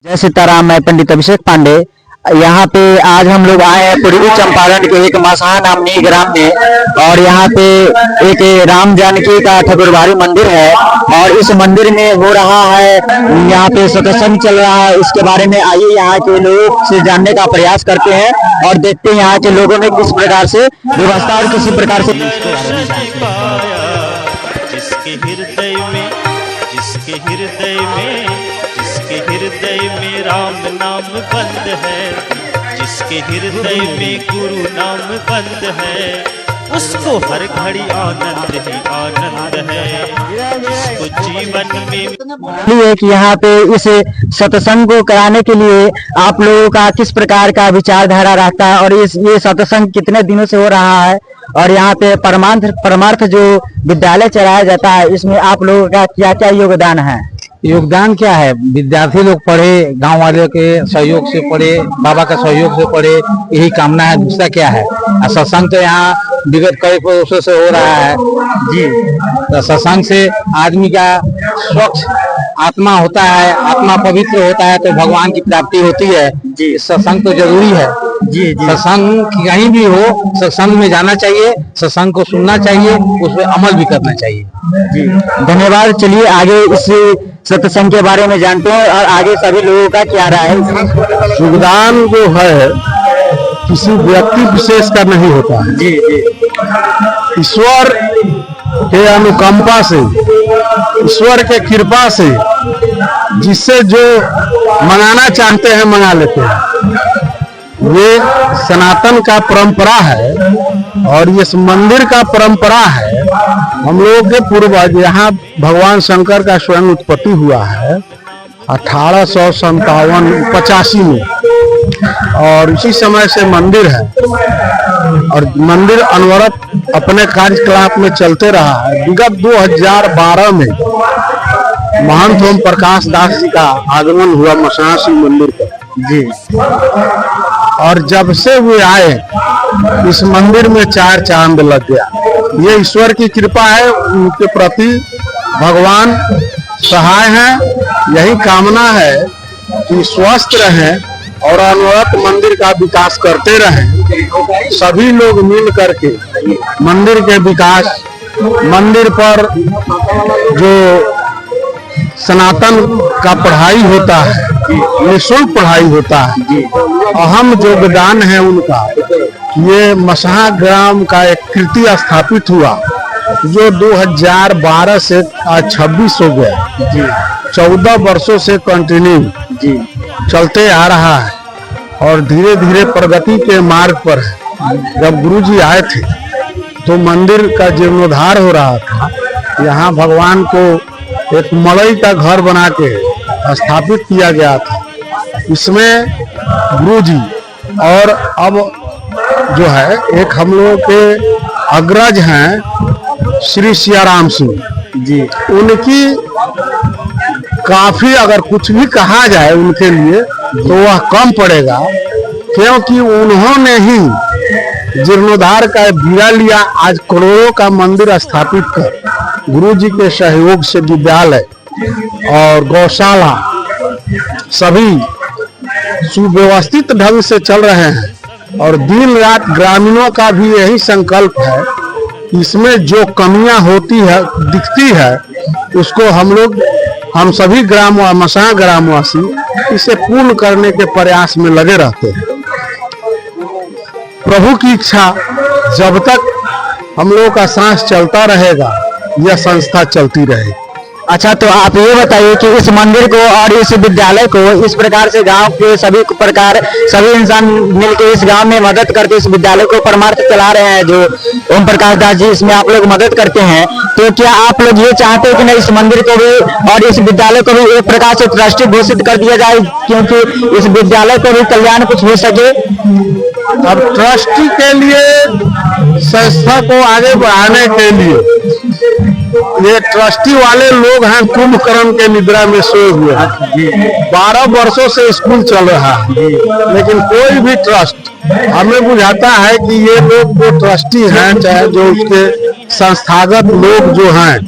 जय सीताराम। मैं पंडित अभिषेक पांडे। यहाँ पे आज हम लोग आए हैं पूर्वी चंपारण के एक मसहा नामनी ग्राम में, और यहाँ पे एक राम जानकी का ठकुरबाड़ी मंदिर है, और इस मंदिर में हो रहा है, यहाँ पे सत्संग चल रहा है। इसके बारे में आइए यहाँ के लोगों से जानने का प्रयास करते हैं और देखते हैं यहाँ के लोगों ने किस प्रकार से व्यवस्था और किसी प्रकार से जिसके हृदय में राम नाम बंद है, जिसके हृदय में गुरु नाम बंद है, उसको हर घड़ी आनंद ही आनंद है। इसको जीवन में है कि यहाँ पे इस सत्संग को कराने के लिए आप लोगों का किस प्रकार का विचारधारा रहता है, और ये सत्संग कितने दिनों से हो रहा है, और यहाँ पे परमार्थ जो विद्यालय चलाया जाता है, इसमें आप लोगों का क्या क्या योगदान है? योगदान क्या है? विद्यार्थी लोग पढ़े, गांव वाले के सहयोग से पढ़े, बाबा का सहयोग से पढ़े, यही कामना है। दूसरा क्या है? सत्संग तो यहाँ विगत कई वर्षों से हो रहा है जी। तो सत्संग से आदमी का स्वच्छ आत्मा होता है, आत्मा पवित्र होता है, तो भगवान की प्राप्ति होती है जी। सत्संग तो जरूरी है जी। सत्संग कहीं भी हो, सत्संग में जाना चाहिए, सत्संग को सुनना चाहिए, उस पर अमल भी करना चाहिए जी। धन्यवाद। चलिए आगे इस सत्संग के बारे में जानते हैं और आगे सभी लोगों का क्या राय है। योगदान जो है किसी व्यक्ति विशेष का नहीं होता है जी जी। ईश्वर के अनुकंपा से, ईश्वर के कृपा से, जिससे जो मनाना चाहते हैं मना लेते हैं। ये सनातन का परंपरा है और ये मंदिर का परंपरा है। हम लोग के पूर्वज, यहाँ भगवान शंकर का स्वयं उत्पत्ति हुआ है 1885 में, और इसी समय से मंदिर है, और मंदिर अनवरत अपने कार्यकलाप में चलते रहा है। विगत 2012 में महंत ओम प्रकाश दास जी का आगमन हुआ मसहा शिव मंदिर पर जी, और जब से वे आए इस मंदिर में 4 चांद लग गया। ये ईश्वर की कृपा है, उनके प्रति भगवान सहाय हैं। यही कामना है कि स्वस्थ रहें और अनवरत मंदिर का विकास करते रहें। सभी लोग मिल करके मंदिर के विकास, मंदिर पर जो सनातन का पढ़ाई होता है, निःशुल्क पढ़ाई होता है, अहम योगदान है उनका। ये मसहा ग्राम का एक कृति स्थापित हुआ जो 2012 से आज 26 हो गया जी। 14 वर्षों से कंटिन्यू जी चलते आ रहा है और धीरे धीरे प्रगति के मार्ग पर है। जब गुरुजी आए थे तो मंदिर का जीर्णोद्धार हो रहा था। यहाँ भगवान को एक मड़ई का घर बना के स्थापित किया गया था। इसमें गुरुजी और अब जो है एक हम लोग के अग्रज हैं श्री सियाराम सिंह जी, उनकी काफी, अगर कुछ भी कहा जाए उनके लिए तो वह कम पड़ेगा, क्योंकि उन्होंने ही जीर्णोद्धार का बीड़ा लिया। आज करोड़ों का मंदिर स्थापित कर गुरुजी के सहयोग से विद्यालय और गौशाला सभी सुव्यवस्थित ढंग से चल रहे हैं, और दिन रात ग्रामीणों का भी यही संकल्प है। इसमें जो कमियां होती है, दिखती है, उसको हम सभी मसहा ग्रामवासी इसे पूर्ण करने के प्रयास में लगे रहते हैं। प्रभु की इच्छा, जब तक हम लोगों का सांस चलता रहेगा यह संस्था चलती रहेगी। अच्छा, तो आप ये बताइए कि इस मंदिर को और इस विद्यालय को इस प्रकार से गांव के सभी इंसान मिलकर इस गांव में मदद करके इस विद्यालय को परमार्थ चला रहे हैं, जो ओम प्रकाश दास जी इसमें आप लोग मदद करते हैं, तो क्या आप लोग ये चाहते हैं कि नहीं इस मंदिर को भी और इस विद्यालय को भी एक प्रकार से ट्रस्टी घोषित कर दिया जाए, क्योंकि इस विद्यालय को भी कल्याण कुछ हो सके? अब ट्रस्टी के लिए, संस्था को आगे बढ़ाने के लिए ये ट्रस्टी वाले लोग हैं कुंभकर्ण के निद्रा में सोए हुए हैं। 12 वर्षों से स्कूल चल रहा है, लेकिन कोई भी ट्रस्ट हमें बुझाता है कि ये लोग जो ट्रस्टी हैं, चाहे जो उसके संस्थागत लोग जो हैं,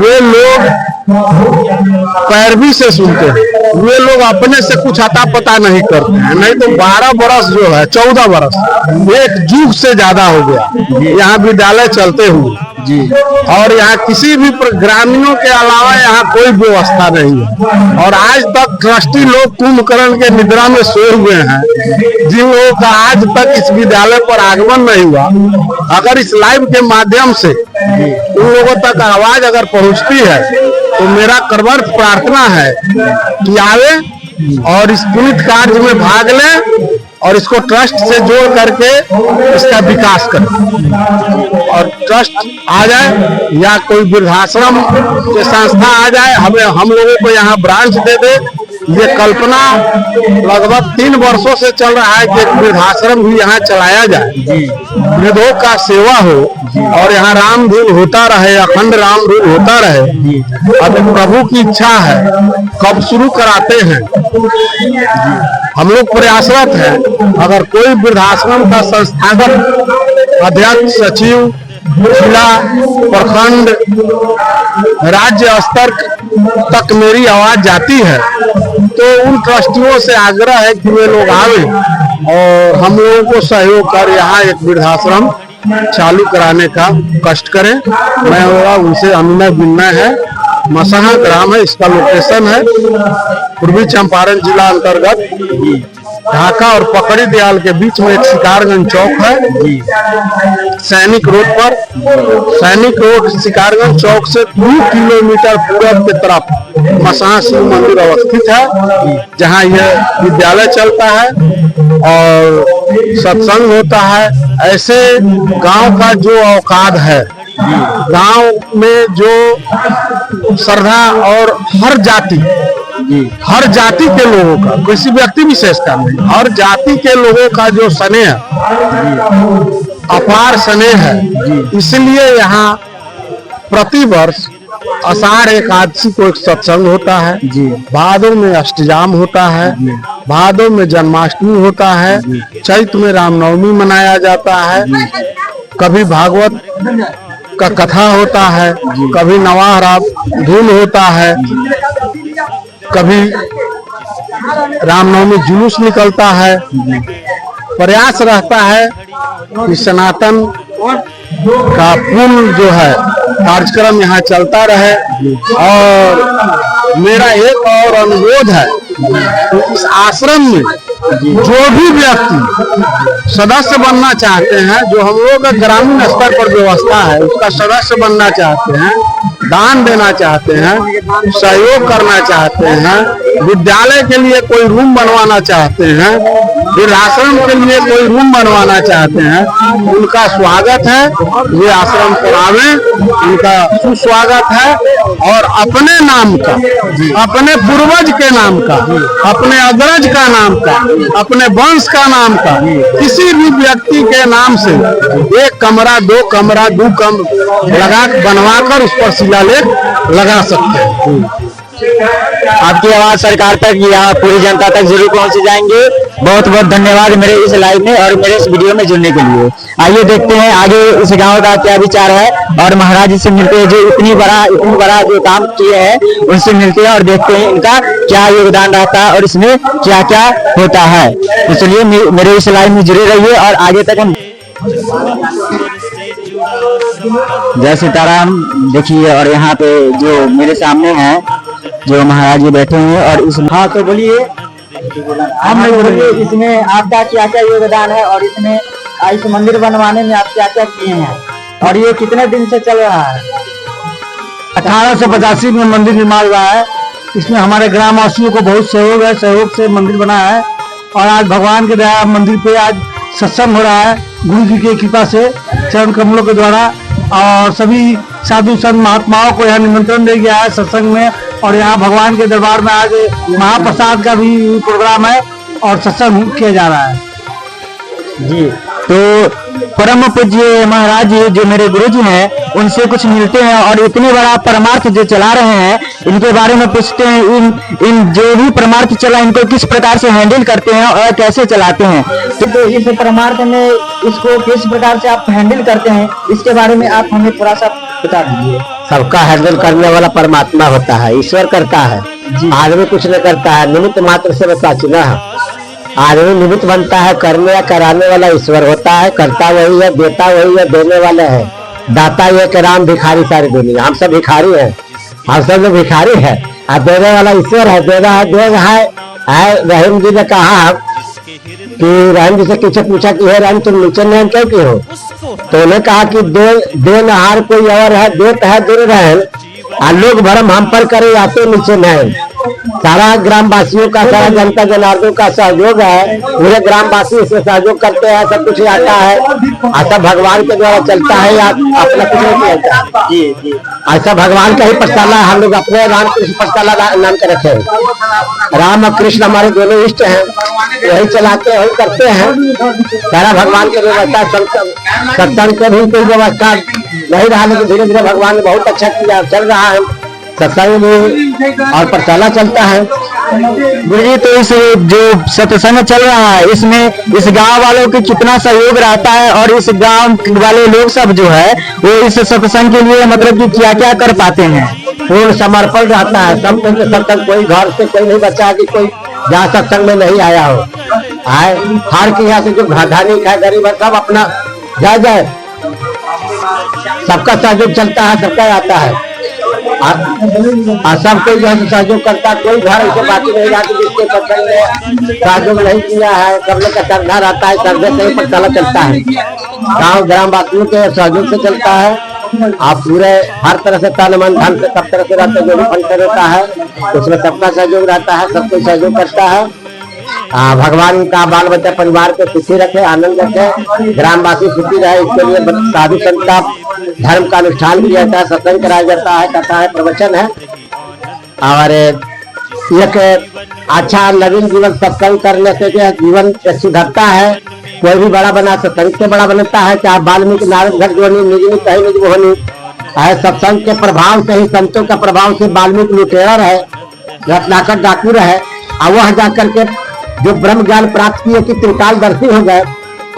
वे लोग पैरवी से सुनते हैं। वे लोग अपने से कुछ अता पता नहीं करते हैं। नहीं तो 12 बरस जो है, 14 बरस, एक युग से ज्यादा हो गया यहाँ विद्यालय चलते हुए जी। और यहाँ किसी भी ग्रामीणों के अलावा यहाँ कोई व्यवस्था नहीं है। और आज तक ट्रस्टी लोग कुंभकर्ण के निद्रा में सोए हुए हैं। जिन लोगों का आज तक इस विद्यालय पर आगमन नहीं हुआ, अगर इस लाइव के माध्यम से उन लोगों तक आवाज अगर पहुंचती है तो मेरा करवर प्रार्थना है कि आवे और इस पुनित कार्य में भाग ले और इसको ट्रस्ट से जोड़ करके इसका विकास करें। और ट्रस्ट आ जाए या कोई वृद्धाश्रम के संस्था आ जाए, हमें हम लोगों को यहाँ ब्रांच दे दे। ये कल्पना लगभग 3 वर्षों से चल रहा है कि एक वृद्धाश्रम भी यहाँ चलाया जाए, वृद्धों का सेवा हो और यहाँ राम धुन होता रहे, अखंड राम धुन होता रहे। अब प्रभु की इच्छा है, कब शुरू कराते हैं, हम लोग प्रयासरत हैं। अगर कोई वृद्धाश्रम का संस्थागत अध्यक्ष, सचिव, जिला, प्रखंड, राज्य स्तर तक मेरी आवाज जाती है तो उन ट्रस्टियों से आग्रह है कि वे लोग आवे और हम लोगों को सहयोग कर यहाँ एक वृद्धाश्रम चालू कराने का कष्ट करें। मैं उनसे अनुनय विनय है। मसहा ग्राम है, इसका लोकेशन है पूर्वी चंपारण जिला अंतर्गत ढाका और पकड़ी दयाल के बीच में एक शिकारगंज चौक है। सैनिक रोड पर, सैनिक रोड शिकारगंज चौक से 2 किलोमीटर पूर्व की तरफ मसहा शिव मंदिर अवस्थित है, जहां यह विद्यालय चलता है और सत्संग होता है। ऐसे गांव का जो औकात है, गांव में जो श्रद्धा और हर जाति के लोगों का, किसी व्यक्ति विशेष का नहीं, हर जाति के लोगों का जो स्नेह, अपार स्नेह है, इसलिए यहाँ प्रतिवर्ष आषाढ़ एकादशी को एक सत्संग होता है, भादों में अष्टजाम होता है, भादों में जन्माष्टमी होता है, चैत में रामनवमी मनाया जाता है, कभी भागवत का कथा होता है, कभी नवाह राम धुन होता है, कभी रामनवमी जुलूस निकलता है। प्रयास रहता है कि सनातन का पुण्य जो है कार्यक्रम यहाँ चलता रहे। और मेरा एक और अनुरोध है कि इस आश्रम में जो भी व्यक्ति सदस्य बनना चाहते हैं, जो हम लोग का ग्रामीण स्तर पर व्यवस्था है उसका सदस्य बनना चाहते हैं, दान देना चाहते हैं, सहयोग करना चाहते हैं, विद्यालय के लिए कोई रूम बनवाना चाहते हैं, वृद्धाश्रम के लिए कोई रूम बनवाना चाहते हैं, उनका स्वागत है। ये आश्रम पर आवे, उनका सुस्वागत है। और अपने नाम का, अपने पूर्वज के नाम का, अपने अग्रज का नाम का, अपने वंश का नाम का, किसी भी व्यक्ति के नाम से 1 कमरा 2 कमरा 2 लगा बनवाकर उस पर शिलालेख लगा सकते हैं। आपकी आवाज सरकार तक या पूरी जनता तक जरूर पहुंच जाएंगे। बहुत बहुत धन्यवाद मेरे इस लाइव में और मेरे इस वीडियो में जुड़ने के लिए। आइए देखते हैं आगे इस गांव का क्या विचार है और महाराज जी से मिलते हैं, जो इतनी बड़ा जो काम किए हैं उनसे मिलते हैं और देखते हैं इनका क्या योगदान रहता है और इसमें क्या क्या होता है। तो चलिए मेरे इस लाइव में जुड़े रहिए और आगे तक हम। जय सीताराम। देखिए और यहाँ पे जो मेरे सामने है जो महाराज जी बैठे हुए हैं और इस, हाँ तो बोलिए, हम बोलिए इसमें आपका क्या क्या योगदान है और इसमें इस मंदिर बनवाने में आप क्या क्या किए हैं और ये कितने दिन से चल रहा है? 1885 में मंदिर निर्माण हुआ है। इसमें हमारे ग्रामवासियों को बहुत सहयोग है, सहयोग से मंदिर बना है। और आज भगवान के दया मंदिर पे आज सत्संग हो रहा है गुरु जी की कृपा से, चरण कमलों के द्वारा। और सभी साधु संत महात्माओं को यहाँ निमंत्रण दे गया है सत्संग में। और यहाँ भगवान के दरबार में आज महाप्रसाद का भी प्रोग्राम है और सत्संग किया जा रहा है जी। तो परम पूज्य महाराज जी जो मेरे गुरु जी हैं उनसे कुछ मिलते हैं और इतने बड़ा परमार्थ जो चला रहे हैं इनके बारे में पूछते हैं। इन जो भी परमार्थ चला इनको किस प्रकार से हैंडल करते हैं और कैसे चलाते हैं। तो इस परमार्थ में इसको किस प्रकार से आप हैंडल करते हैं इसके बारे में आप हमें थोड़ा सा बता दीजिए। सबका हैंडल करने वाला परमात्मा होता है, ईश्वर करता है, आदमी कुछ नहीं करता है, निमित्त मात्र से साचिना है। आदमी निमित्त बनता है, करने या कराने वाला ईश्वर होता है, करता वही है, देता वही है, देने वाले है। दाता ये के राम, भिखारी सारी दुनिया, हम सब भिखारी हैं, हम सब लोग भिखारी है, और देने वाला ईश्वर है, दे रहा है। रहीम जी ने कहा कि रहीम जी से किसी पूछा कि हे रहीम तुम नीचे नहीं क्यों की हो, तो उन्हें कहा कि दे नहार कोई और है, देत है दूर रहे, और लोग भरम हम पर करे आते नीचे नहीं। सारा ग्रामवासियों का, सारा जनता जनार्दन का सहयोग है, पूरे ग्रामवासी इससे सहयोग करते हैं, सब कुछ आता है, ऐसा भगवान के द्वारा चलता है, या अपना कुछ नहीं चलता जी। ऐसा भगवान का ही पाठशाला हम लोग अपने राम कृष्ण पाठशाला नाम के रखे हैं। राम और कृष्ण हमारे दोनों इष्ट हैं, वही चलाते हैं, वही करते हैं। सारा भगवान की व्यवस्था, सत्संग के भी कोई व्यवस्था नहीं रहा, लेकिन धीरे धीरे भगवान ने बहुत अच्छा किया, चल रहा है सत्संग में और पाठशाला चलता है। गुरु जी, तो इस जो सत्संग चल रहा है इसमें इस गांव वालों की कितना सहयोग रहता है, और इस गांव वाले लोग सब जो है वो इस सत्संग के लिए मतलब कि क्या क्या कर पाते हैं? पूर्ण समर्पण रहता है सब कुछ। सत्संग कोई घर से कोई नहीं बचा कि कोई जहाँ सत्संग में नहीं आया हो, आए हर के यहाँ से जो धार्मिक है, गरीब है, सब अपना जाए, सबका सहयोग चलता है, सबका आता है, सब कोई जो है सहयोग करता है। कोई घर ऐसे बाकी नहीं रहा कि जिसके सत्संग में सहयोग नहीं किया है, सब लोग का श्रद्धा रहता है, श्रद्धे से ही पाठशाला चलता है, गाँव ग्रामवासियों के सहयोग से चलता है। आप पूरे हर तरह से तन मन धन से सब तरह से रहते हैं, जो भी फंड रहता है उसमें सबका सहयोग रहता है, सब कोई सहयोग करता है। भगवान का बाल बच्चा परिवार को सुखी रखे, आनंद रखे, ग्रामवासी सुखी रहे, इसके लिए साधु संत का धर्म का अनुष्ठान किया जाता है, सत्संग कराया जाता है, कथा है, प्रवचन है, और एक अच्छा नवीन जीवन सत्संग करने से जो जीवन सुधरता है। कोई भी बड़ा बना सत्संग से बड़ा बनता है, चाहे वाल्मीकि नारद घर जो निजनी कहीं निज होनी है, सत्संग के प्रभाव से ही, संतों का प्रभाव से वाल्मीकि लुटेरा रहे, रत्नाकर डाकू रहे, और वह जाकर के जो ब्रह्म ज्ञान प्राप्त किए कि त्रिकालदर्शी हो गए।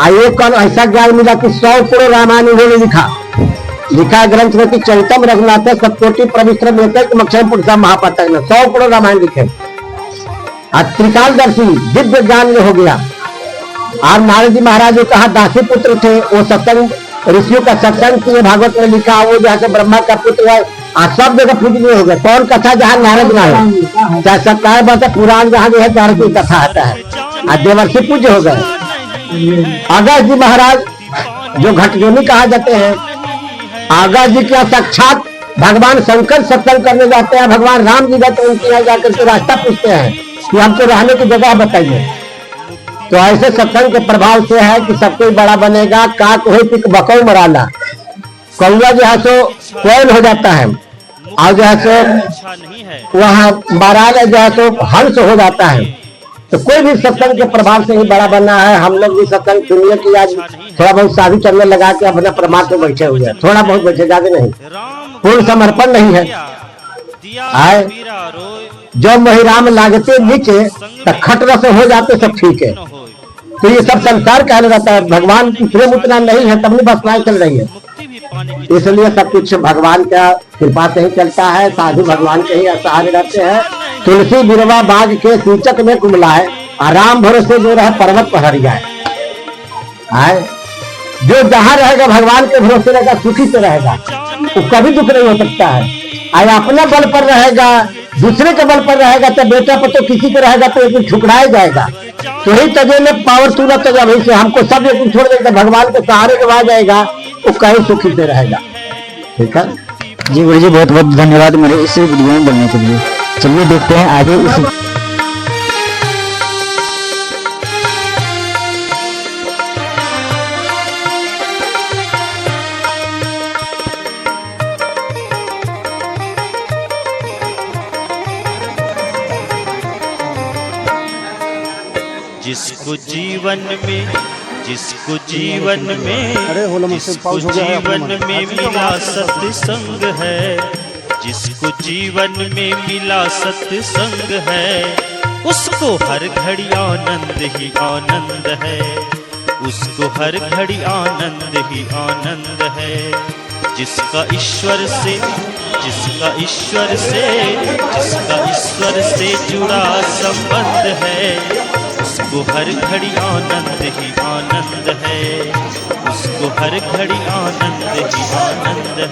आयोग का ऐसा ज्ञान मिला कि 100 पुरो रामायण उन्होंने लिखा ग्रंथ में कि चरितम रघुनाथ सतकोटि प्रविश्रम मक्षर पुरुषा महापाठक ने 100 पुरो रामायण लिखे, और त्रिकालदर्शी दिव्य ज्ञान में हो गया। और नारद जी महाराज जो कहा दासी पुत्र थे, वो सत्संग ऋषियों का सत्संग किए, भागवत में लिखा, वो जहाँ से ब्रह्मा का पुत्र है, आज सब जगह पूजनीय हो गए। कौन कथा जहाँ नारद ना है, चाहे सप्ताह बात पुराण जहाँ जो है नारद की कथा आता है, आज देवर्षि पूज्य हो गए। अगस्त जी महाराज जो घटजोनी कहा जाते हैं, अगस्त जी क्या साक्षात भगवान शंकर सत्संग करने जाते हैं, भगवान राम जी जाते हैं, उनके यहाँ जाकर के रास्ता पूछते हैं कि हमको रहने की जगह बताइए। तो ऐसे सत्संग के प्रभाव से है कि सब कोई बड़ा बनेगा। काक हो कि बकौ मराला, कौआ जो है सो कोयल हो जाता है, और जो है सो वहाँ बराल जो है सो हंस हो जाता है। तो कोई भी सत्संग के प्रभाव से ही बड़ा बनना है। हम लोग भी सत्संग सुनिए कि आज थोड़ा बहुत साधु चलने लगा के अपना परमात्मा बैठे हुए हैं, थोड़ा बहुत बैठे, ज्यादा नहीं, पूर्ण समर्पण नहीं है। आए जो महिराम लागते नीचे तो खटरा से हो जाते सब ठीक है। तो ये सब संसार कहने रहता है, भगवान की प्रेम उतना नहीं है, तब नहीं बसनाएं चल रही है। इसलिए सब कुछ भगवान का कृपा से ही चलता है। साधु भगवान के ही सहारे रहते हैं। तुलसी बिरवा बाग के सूचक में कुमलाए, आराम भरोसे जो रहे पर्वत पहाड़ी जाए। जो जहाँ रहेगा भगवान के भरोसे रहेगा, सुखी से रहेगा, वो कभी दुख नहीं हो सकता है। आया अपना बल पर रहेगा, दूसरे के बल पर रहेगा, तो बेटा पर तो किसी को रहेगा तो एक दिन ठुकराया जाएगा। तो ही तजे में पावर सूरत तजा भाई से हमको सब एक दिन छोड़ देगा, भगवान के सहारे के बाद जाएगा, वो कहीं सुखी से रहेगा। ठीक है जी गुरु जी, बहुत बहुत धन्यवाद मेरे इस वीडियो में बोलने के लिए। चलिए देखते हैं आगे इस जिसको जीवन में जिसको जीवन में मिला सत्संग है, जिसको जीवन में मिला सत्संग है, उसको हर घड़ी आनंद ही आनंद है, उसको हर घड़ी आनंद ही आनंद है। जिसका ईश्वर से जुड़ा संबंध है, उसको हर घड़ी आनंद ही आनंद है, उसको हर घड़ी आनंद ही आनंद है।